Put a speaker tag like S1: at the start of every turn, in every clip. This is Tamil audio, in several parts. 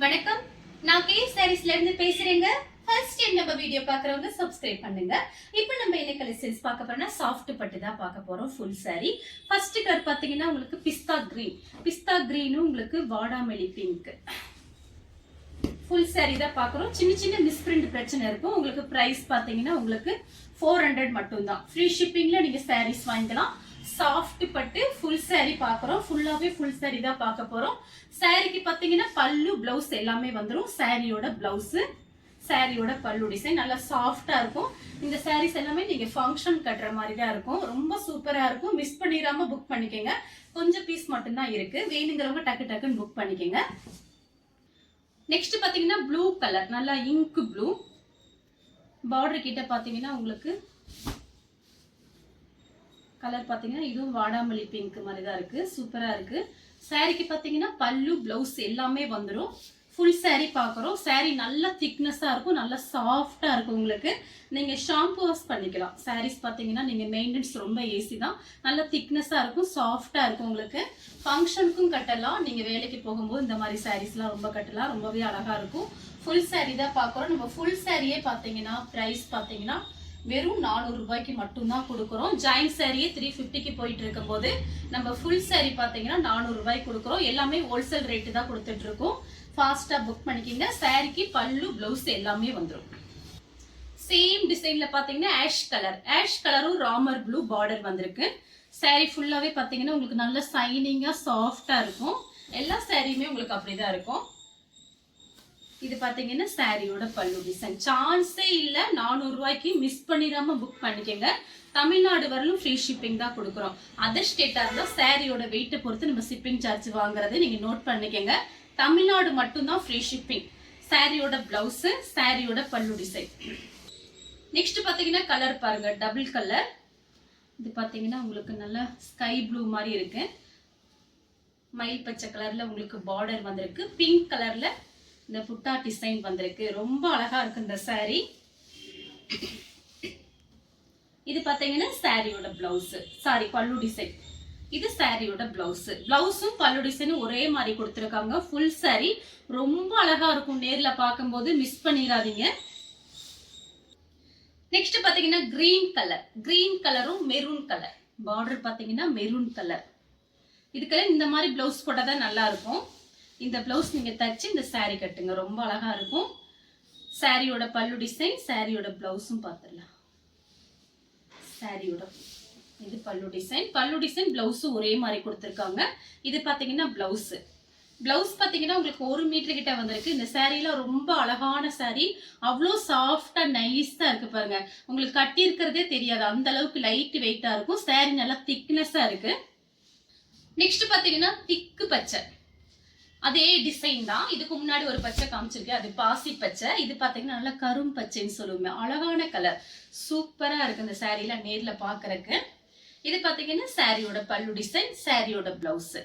S1: வணக்கம், நான் கே சாரீஸ்ல இருந்து பேசுறேங்க. ஃபர்ஸ்ட் நம்ம வீடியோ பார்க்கறவங்க சப்ஸ்கிரைப் பண்ணுங்க. இப்போ நம்ம என்ன கலெக்ஷன்ஸ் பார்க்க போறோம்னா சாஃப்ட் பட்டு தான் பார்க்க போறோம். Full saree. ஃபர்ஸ்ட் கலர் பாத்தீங்கன்னா உங்களுக்கு பிஸ்தா கிரீனும் உங்களுக்கு வாடாமல்லி பிங்க். ஃபுல் saree தான் பார்க்கறோம். சின்ன சின்ன மிஸ்பிரிண்ட் பிரச்சனை இருக்கும். உங்களுக்கு பிரைஸ் பாத்தீங்கன்னா உங்களுக்கு 400 மட்டும் தான். ஃப்ரீ ஷிப்பிங்ல நீங்க sarees வாங்கிக்கலாம். சாஃப்ட் பட்டு ஃபுல் saree பார்க்கறோம். ஃபுல்லாவே ஃபுல் saree தான் பார்க்க போறோம். சாரிக்கு பாத்தீங்கன்னா பல்லு பிளவுஸ் எல்லாமே வந்துரும். சாரியோட பிளவுஸ், சாரியோட பல்லு டிசைன் நல்லா சாஃப்டா இருக்கும். இந்த சாரீஸ் எல்லாமே நீங்க ஃபங்க்ஷன் கட்டுற மாதிரி தான் இருக்கும். ரொம்ப சூப்பரா இருக்கும். மிஸ் பண்ணிராம புக் பண்ணிக்கங்க. கொஞ்சம் பீஸ் மட்டும் தான் இருக்கு. வேணுங்கிறவங்க டக்கு டக்குன்னு புக் பண்ணிக்கங்க. நெக்ஸ்ட் பாத்தீங்கன்னா ப்ளூ கலர், நல்லா இங்க் ப்ளூ. பார்டர் கிட்ட பாத்தீங்கன்னா உங்களுக்கு கலர் பாத்தீங்கன்னா இதுவும் வாடாமல்லி பிங்க் மாதிரி தான் இருக்கு. சூப்பரா இருக்கு. சாரிக்கு பாத்தீங்கன்னா பல்லு பிளவுஸ் எல்லாமே வந்துடும். ஃபுல் saree பார்க்குறோம். saree நல்ல திக்னஸா இருக்கும், நல்ல சாஃப்டா இருக்கும். உங்களுக்கு நீங்க ஷாம்பு வாஷ் பண்ணிக்கலாம். sarees பாத்தீங்கன்னா நீங்க மெயின்டெனன்ஸ் ரொம்ப ஈஸி தான். நல்ல திக்னஸா இருக்கும், சாஃப்டா இருக்கும். உங்களுக்கு ஃபங்க்ஷனுக்கும் கட்டலாம். நீங்க வேலைக்கு போகும்போது இந்த மாதிரி sareesலாம் ரொம்ப கட்டலாம். ரொம்பவே அழகா இருக்கும். ஃபுல் saree தான் பார்க்குறோம். நம்ம ஃபுல் சாரியே பாத்தீங்கன்னா பிரைஸ் பாத்தீங்கன்னா வெறும் 400 ரூபாய்க்கு மட்டும் தான் கொடுக்குறோம். ஜாயின் சாரியே 350க்கு போயிட்டு இருக்கும் போது நம்ம ஃபுல் saree பாத்தீங்கன்னா 400 ரூபாய்க்கு கொடுக்குறோம். எல்லாமே ஹோல்சேல் ரேட்டு தான் கொடுத்துட்டு இருக்கோம். ஃபாஸ்டா புக் பண்ணிக்கிங்க. சாரிக்கு பல்லு பிளவுஸ் எல்லாமே வந்துடும். சேம் டிசைன்ல பாத்தீங்கன்னா ஆஷ் கலரும் ராமர் ப்ளூ பார்டர் வந்திருக்கு. saree ஃபுல்லாவே பாத்தீங்கன்னா உங்களுக்கு நல்ல சைனிங்கா சாஃப்டா இருக்கும். எல்லா சாரியுமே உங்களுக்கு அப்படிதான் இருக்கும். இது பாத்தீங்கன்னா சாரியோட பல்லு டிசைன். சான்ஸே இல்ல. 400 ரூபாய்க்கு மிஸ் பண்ணிடாம புக் பண்ணிக்கங்க. தமிழ்நாடு வரலும் ஃப்ரீ ஷிப்பிங் தான் கொடுக்குறோம். அதர் ஸ்டேட்டா இருந்தா சாரியோட வெயிட்டை பொறுத்து நம்ம ஷிப்பிங் சார்ஜ் வாங்குறதை நீங்க நோட் பண்ணிக்கங்க. தமிழ்நாடு மட்டும் தான் ஃப்ரீ ஷிப்பிங். சாரியோட பிளவுஸ், சாரியோட பல்லு டிசைன். நெக்ஸ்ட் பாத்தீங்கன்னா கலர் பாருங்க, டபுள் கலர். இது பாத்தீங்கன்னா உங்களுக்கு நல்ல ஸ்கை ப்ளூ மாதிரி இருக்கு. மயில் பச்சை கலர்ல உங்களுக்கு பார்டர் வந்திருக்கு. பிங்க் கலர்ல இந்த புட்டா டிசைன் வந்திருக்கு. ரொம்ப அழகா இருக்கு இந்த saree. இது பாத்தீங்கன்னா சாரியோட பிளவுஸ், சாரி பல்லு டிசைன். இது சாரியோட பிளவுஸ். பிளவுஸும் பல்லு டிசைனும் ஒரே மாதிரி கொடுத்துருக்காங்க. ஃபுல் saree ரொம்ப அழகா இருக்கும். நேர்ல பார்க்கும்போது மிஸ் பண்ணிடாதீங்க. நெக்ஸ்ட் பாத்தீங்கன்னா கிரீன் கலரும் மெரூன் கலர். பார்டர் பாத்தீங்கன்னா மெரூன் கலர். இதுக்கெல்லாம் இந்த மாதிரி பிளவுஸ் போட்டாதான் நல்லா இருக்கும். இந்த பிளவுஸ் நீங்க தச்சு இந்த saree கட்டுங்க, ரொம்ப அழகா இருக்கும். சாரியோட பல்லு டிசைன், சாரியோட பிளவுஸும் பார்த்துடலாம். சாரியோட இது பல்லு டிசைன் பிளவுஸும் ஒரே மாதிரி கொடுத்துருக்காங்க. இது பாத்தீங்கன்னா பிளவுஸ் பாத்தீங்கன்னா உங்களுக்கு 1 மீட்டர் கிட்ட வந்திருக்கு. இந்த சாரீல ரொம்ப அழகான saree. அவ்வளோ சாஃப்டா நைஸா இருக்கு பாருங்க. உங்களுக்கு கட்டி இருக்கிறதே தெரியாது, அந்த அளவுக்கு லைட் வெயிட்டா இருக்கும். saree நல்லா திக்னஸா இருக்கு. நெக்ஸ்ட் பாத்தீங்கன்னா திக்கு பச்சை, அதே டிசைன் தான். இதுக்கு முன்னாடி ஒரு பச்சை காமிச்சிருக்கேன், அது பாசி பச்சை. இது பாத்தீங்கன்னா நல்லா கரும் பச்சைன்னு சொல்லுவோம். அழகான கலர், சூப்பரா இருக்கு இந்த சாரீல நேர்ல பாக்குறதுக்கு. இது பாத்தீங்கன்னா சாரியோட பல்லு டிசைன், சாரியோட பிளவுஸ்.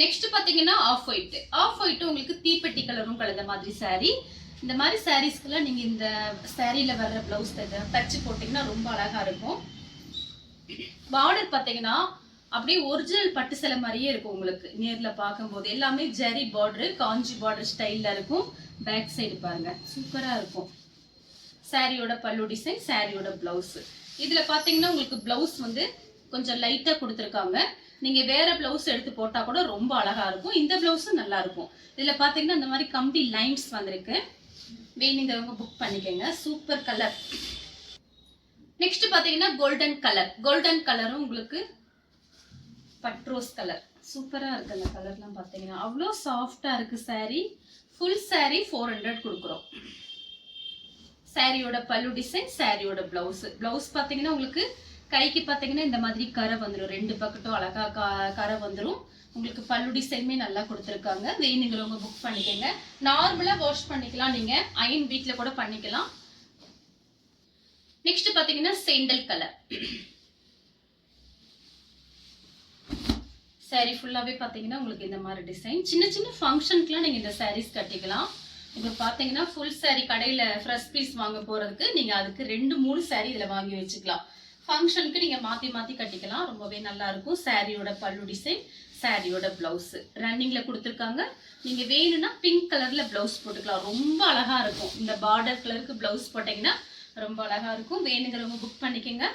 S1: நெக்ஸ்ட் பாத்தீங்கன்னா ஆஃப் ஒயிட் உங்களுக்கு தீப்பெட்டி கலரும் கலந்த மாதிரி saree. இந்த மாதிரி சாரீஸ்க்குலாம் நீங்க இந்த சாரீல வர்ற பிளவுஸ் தச்சு போட்டீங்கன்னா ரொம்ப அழகா இருக்கும். பார்டர் பாத்தீங்கன்னா அப்படியே ஒரிஜினல் பட்டு சேலை மாதிரியே இருக்கும். உங்களுக்கு நேர்ல பார்க்கும்போது எல்லாமே ஜரி பார்டர், காஞ்சி பார்டர் ஸ்டைல்ல இருக்கும். பேக் சைடு பாருங்க, சூப்பரா இருக்கும். சாரியோட பல்லு டிசைன், சாரியோட பிளவுஸ். இதுல பாத்தீங்கன்னா உங்களுக்கு பிளவுஸ் வந்து கொஞ்சம் லைட்டா கொடுத்துருக்காங்க. நீங்க வேற பிளவுஸ் எடுத்து போட்டா கூட ரொம்ப அழகா இருக்கும். இந்த பிளவுஸும் நல்லா இருக்கும். இதுல பாத்தீங்கன்னா இந்த மாதிரி கம்பி லைன்ஸ் வந்திருக்கு. வேணுங்கிறவங்க புக் பண்ணிக்கங்க. Super colour. நெக்ஸ்ட் பாத்தீங்கன்னா கோல்டன் கலரும் உங்களுக்கு பட்ரோஸ் கலர். சூப்பரா இருக்கு அந்த கலர்லாம் பாத்தீங்கன்னா. அவ்வளோ சாஃப்டா இருக்கு saree. ஃபுல் saree 400 கொடுக்குறோம். சாரியோட பல்லு டிசைன், சாரியோட பிளவுஸ் பாத்தீங்கன்னா உங்களுக்கு கைக்கு பாத்தீங்கன்னா இந்த மாதிரி கரை வந்துடும். 2 பக்கட்டும் அழகா கரை வந்துடும். உங்களுக்கு பல்லு டிசைனுமே நல்லா கொடுத்துருக்காங்க. வேணுங்கிறவங்க புக் பண்ணிக்கங்க. நார்மலா வாஷ் பண்ணிக்கலாம், நீங்க அயன் வீட்ல கூட பண்ணிக்கலாம். நெக்ஸ்ட் பாத்தீங்கன்னா சேண்டல் கலர். saree ஃபுல்லாவே பாத்தீங்கன்னா உங்களுக்கு இந்த மாதிரி டிசைன். சின்ன சின்ன ஃபங்க்ஷனுக்குலாம் நீங்க இந்த sarees கட்டிக்கலாம். இப்போ பாத்தீங்கன்னா ஃபுல் saree கடையில ஃப்ரெஷ் பீஸ் வாங்க போறதுக்கு நீங்க அதுக்கு 2-3 saree இதுல வாங்கி வச்சுக்கலாம். ஃபங்க்ஷனுக்கு நீங்க மாத்தி மாத்தி கட்டிக்கலாம். ரொம்பவே நல்லா இருக்கும். சாரியோட பல்லு டிசைன், சாரியோட பிளவுஸ் ரன்னிங்ல கொடுத்துருக்காங்க. நீங்க வேணும்னா பிங்க் கலர்ல பிளவுஸ் போட்டுக்கலாம், ரொம்ப அழகா இருக்கும். இந்த பார்டர் கலருக்கு பிளவுஸ் போட்டீங்கன்னா ரொம்ப அழகா இருக்கும். வேணுங்கிறவங்க புக் பண்ணிக்கோங்க.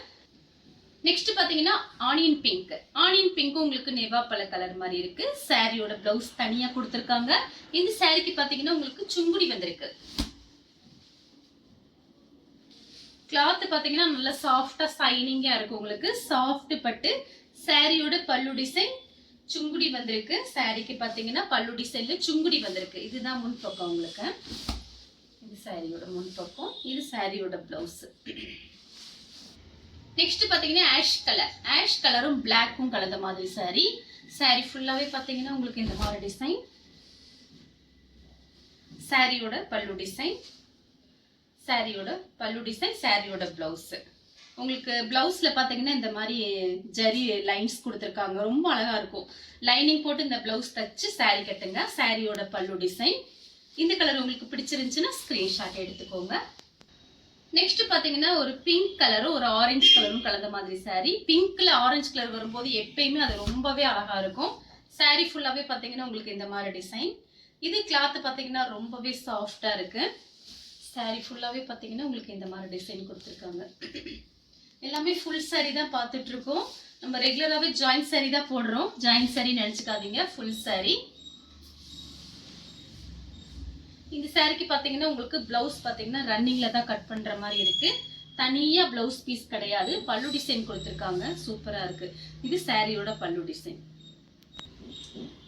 S1: நெக்ஸ்ட் பாத்தீங்கன்னா ஆனியன் பிங்க். ஆனியன் பிங்க் உங்களுக்கு நெவாப்பழ கலர் மாதிரி இருக்கு. சாரியோட பிளவுஸ் தனியா கொடுத்துருக்காங்க. இந்த சாரிக்கு பாத்தீங்கன்னா உங்களுக்கு சுங்குடி வந்திருக்கு. கிளாத் பாத்தீங்கன்னா நல்லா சாஃப்டா சைனிங்கா இருக்கும். உங்களுக்கு சாஃப்ட் பட்டு சாரியோட பல்லு டிசைன் சுங்குடி வந்திருக்கு. சாரிக்கு பாத்தீங்கன்னா பல்லு டிசைன்ல சுங்குடி வந்திருக்கு. இதுதான் முன்பக்கம் உங்களுக்கு. இது சாரியோட முன்பக்கம், இது சாரியோட பிளவுஸ். நெக்ஸ்ட் பாத்தீங்கன்னா ஆஷ் கலர். ஆஷ் கலரும் பிளாக்கும் கலந்த மாதிரி சாரி. சாரி ஃபுல்லாவே பாத்தீங்கன்னா உங்களுக்கு இந்த மாதிரி டிசைன். சாரியோட பல்லு டிசைன், சாரியோட பல்லு டிசைன், சாரியோட பிளவுஸ். உங்களுக்கு பிளவுஸ்ல பாத்தீங்கன்னா இந்த மாதிரி ஜரி லைன்ஸ் கொடுத்துருக்காங்க, ரொம்ப அழகா இருக்கும். லைனிங் போட்டு இந்த பிளவுஸ் தச்சு சாரி கட்டுங்க. சாரியோட பல்லு டிசைன். இந்த கலர் உங்களுக்கு பிடிச்சிருந்துச்சுன்னா ஸ்கிரீன்ஷாட் எடுத்துக்கோங்க. நெக்ஸ்ட் பாத்தீங்கன்னா ஒரு பிங்க் கலரும் ஒரு ஆரஞ்சு கலரும் கலந்த மாதிரி சாரி. பிங்க்ல ஆரஞ்சு கலர் வரும்போது எப்பயுமே அது ரொம்பவே அழகா இருக்கும். சாரி ஃபுல்லாவே பாத்தீங்கன்னா உங்களுக்கு இந்த மாதிரி டிசைன். இது கிளாத் பாத்தீங்கன்னா ரொம்பவே சாஃப்டா இருக்கு. சாரி ஃபுல்லாவே பாத்தீங்கன்னா உங்களுக்கு இந்த மாதிரி டிசைன் கொடுத்துருக்காங்க. எல்லாமே ஃபுல் சாரி தான் பார்த்துட்டு இருக்கோம். நம்ம ரெகுலராகவே ஜாயிண்ட் சாரி தான் போடுறோம். ஜாயிண்ட் சாரி நினைச்சுக்காதீங்க, ஃபுல் சாரி. இந்த சாரிக்கு பாத்தீங்கன்னா உங்களுக்கு பிளவுஸ் பாத்தீங்கன்னா ரன்னிங்ல தான் கட் பண்ற மாதிரி இருக்கு. தனியா பிளவுஸ் பீஸ் கிடையாது. பல்லு டிசைன் கொடுத்துருக்காங்க, சூப்பரா இருக்கு. இது சாரியோட பல்லு டிசைன்.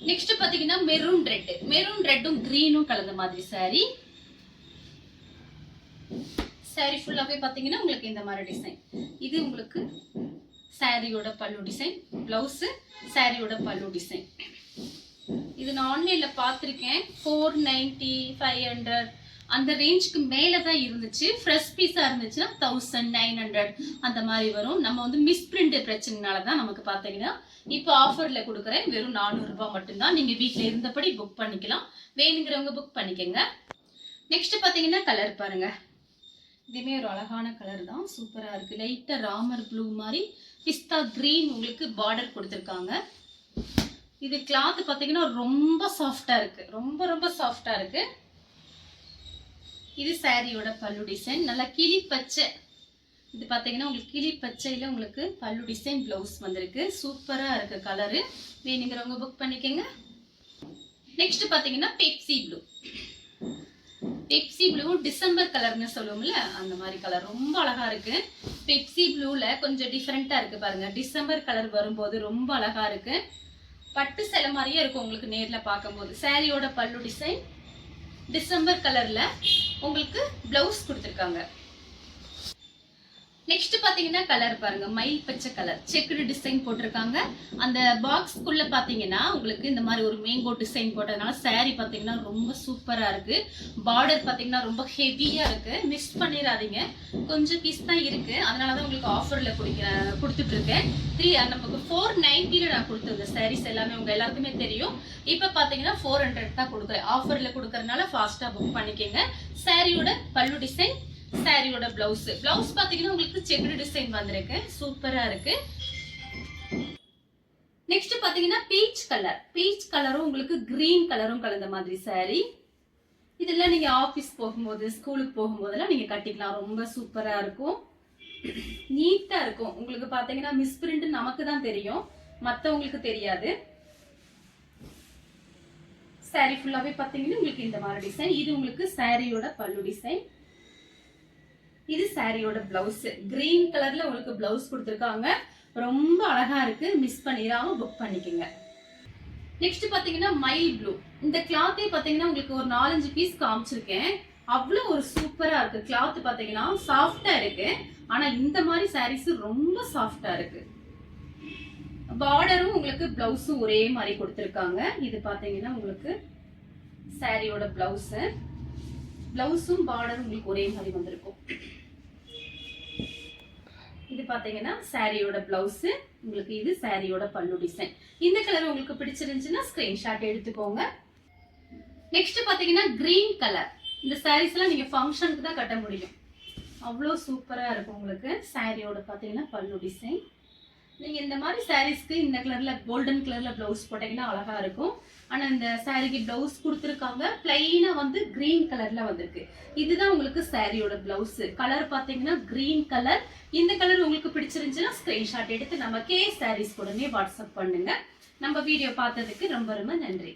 S1: நெக்ஸ்ட் பாத்தீங்கன்னா மெரூன் ரெட். மெரூன் ரெட்டும் கிரீனும் கலந்த மாதிரி சாரி. சாரி ஃபுல்லாவே பாத்தீங்கன்னா உங்களுக்கு இந்த மாதிரி டிசைன். இது உங்களுக்கு சாரியோட பல்லு டிசைன், பிளவுஸ், சாரியோட பல்லு டிசைன். இது நான் ஆன்லைன்ல பார்த்துருக்கேன். 490, 500 அந்த ரேஞ்சுக்கு மேலே தான் இருந்துச்சு. ஃப்ரெஷ் பீஸா இருந்துச்சுன்னா 1900 அந்த மாதிரி வரும். நம்ம வந்து மிஸ்பிரிண்ட் பிரச்சனைனால தான் நமக்கு பார்த்தீங்கன்னா இப்போ ஆஃபர்ல கொடுக்குறேன். வெறும் 400 ரூபாய் மட்டும்தான். நீங்க வீட்டில் இருந்தபடி புக் பண்ணிக்கலாம். வேணுங்கிறவங்க புக் பண்ணிக்கோங்க. நெக்ஸ்ட் பார்த்தீங்கன்னா கலர் பாருங்க. இதுவுமே ஒரு அழகான கலர் தான், சூப்பரா இருக்கு. லைட்டா ராமர் ப்ளூ மாதிரி பிஸ்தா கிரீன் உங்களுக்கு பார்டர் கொடுத்துருக்காங்க. இது கிளாத் பாத்தீங்கன்னா ரொம்ப சாஃப்டா இருக்கு, ரொம்ப ரொம்ப சாஃப்டா இருக்கு. இது சாரியோட பல்லு டிசைன், நல்லா கிளி பச்சை. இது பாத்தீங்கன்னா உங்களுக்கு கிளி பச்சையில உங்களுக்கு பல்லு டிசைன் பிளவுஸ் வந்திருக்கு. சூப்பரா இருக்கு கலரு. வேணுங்கிறவங்க புக் பண்ணிக்கோங்க. நெக்ஸ்ட் பாத்தீங்கன்னா Pepsi blue. Pepsi blue December கலர்னு சொல்லுவோம்ல, அந்த மாதிரி கலர் ரொம்ப அழகா இருக்கு. பெப்சி ப்ளூல கொஞ்சம் டிஃபரெண்டா இருக்கு பாருங்க. டிசம்பர் கலர் வரும்போது ரொம்ப அழகா இருக்கு. பட்டு சேலை மாதிரியே இருக்கும் உங்களுக்கு நேர்ல பார்க்கும்போது. சாரியோட பல்லு டிசைன் டிசம்பர் கலர்ல உங்களுக்கு பிளவுஸ் கொடுத்துருக்காங்க. நெக்ஸ்ட் பாத்தீங்கன்னா கலர் பாருங்க, மயில் பச்சை கலர் செக்குடு டிசைன் போட்டிருக்காங்க. அந்த பாக்ஸ்க்குள்ள பாத்தீங்கன்னா உங்களுக்கு இந்த மாதிரி ஒரு மேங்கோ டிசைன் போட்டதுனால சாரி பாத்தீங்கன்னா ரொம்ப சூப்பரா இருக்கு. பார்டர் பாத்தீங்கன்னா ரொம்ப ஹெவியா இருக்கு. மிஸ் பண்ணிடாதீங்க, கொஞ்சம் பீஸ் தான் இருக்கு. அதனாலதான் உங்களுக்கு ஆஃபர்ல கொடுத்துட்டு இருக்கேன். நமக்கு 490 நான் கொடுத்துருந்தேன் சாரீஸ் எல்லாமே உங்க எல்லாருக்குமே தெரியும். இப்ப பாத்தீங்கன்னா 400 தான் கொடுக்குறேன். ஆஃபர்ல கொடுக்கறதுனால ஃபாஸ்டா புக் பண்ணிக்கோங்க. சாரியோட பல்லு டிசைன், சாரியோட பிளவுஸ். பிளவுஸ் பாத்தீங்கன்னா உங்களுக்கு செக்குடு டிசைன் வந்திருக்கு, சூப்பரா இருக்கு. நெக்ஸ்ட் பாத்தீங்கன்னா பீச் கலர். பீச் கலரும் உங்களுக்கு கிரீன் கலரும் கலந்த மாதிரி சாரி. இதெல்லாம் நீங்க ஆபீஸ் போகும்போது, ஸ்கூலுக்கு போகும்போதெல்லாம் நீங்க கட்டிக்கலாம். ரொம்ப சூப்பரா இருக்கும், நீட்டா இருக்கும். உங்களுக்கு பாத்தீங்கன்னா மிஸ்பிரிண்ட் நமக்கு தான் தெரியும், மத்தவங்களுக்கு தெரியாது. சாரி ஃபுல்லாவே பாத்தீங்கன்னா உங்களுக்கு இந்த மாதிரி டிசைன். இது உங்களுக்கு சாரியோட பல்லு டிசைன். இது சாரியோட பிளவுஸ். கிரீன் கலர்ல உங்களுக்கு பிளவுஸ் கொடுத்துருக்காங்க, ரொம்ப அழகா இருக்கு. மிஸ் பண்ணிடாம புக் பண்ணிக்கோங்க. நெக்ஸ்ட் பாத்தீங்கன்னா மயில் ப்ளூ. இந்த கிளாத்தே பாத்தீங்கன்னா உங்களுக்கு ஒரு 4-5 பீஸ் காமிச்சிருக்கேன். அவ்வளவு ஒரு சூப்பரா இருக்கு. கிளாத் பாத்தீங்கன்னா சாஃப்டா இருக்கு. ஆனா இந்த மாதிரி சாரீஸ் ரொம்ப சாஃப்டா இருக்கு. பார்டரும் உங்களுக்கு பிளவுஸும் ஒரே மாதிரி கொடுத்துருக்காங்க. இது பாத்தீங்கன்னா உங்களுக்கு சாரியோட பிளவுஸ். பிளவுஸும் பார்டரும் உங்களுக்கு ஒரே மாதிரி வந்திருக்கும். இது பாத்தீங்கன்னா சாரியோட பிளவுஸ் உங்களுக்கு. இது சாரியோட பல்லு டிசைன். இந்த கலர் உங்களுக்கு பிடிச்சிருந்துச்சுன்னா ஸ்கிரீன்ஷாட் எடுத்துக்கோங்க. நெக்ஸ்ட் பாத்தீங்கன்னா கிரீன் கலர். இந்த சாரீஸ் எல்லாம் நீங்க ஃபங்க்ஷனுக்கு தான் கட்ட முடியும், அவ்வளோ சூப்பரா இருக்கும் உங்களுக்கு. சாரியோட பாத்தீங்கன்னா பல்லு டிசைன், நீங்க இந்த மாதிரி சாரீஸ்க்கு இந்த கலர்ல கோல்டன் கலர்ல பிளவுஸ் போட்டீங்கன்னா அழகா இருக்கும். ஆனா இந்த சாரிக்கு பிளவுஸ் கொடுத்துருக்காங்க, பிளைனா வந்து கிரீன் கலர்ல வந்திருக்கு. இதுதான் உங்களுக்கு சாரியோட பிளவுஸ் கலர் பாத்தீங்கன்னா கிரீன் கலர். இந்த கலர் உங்களுக்கு பிடிச்சிருந்துச்சுன்னா ஸ்கிரீன்ஷாட் எடுத்து நம்ம கே சாரீஸ் உடனே வாட்ஸ்அப் பண்ணுங்க. நம்ம வீடியோ பார்த்ததுக்கு ரொம்ப ரொம்ப நன்றி.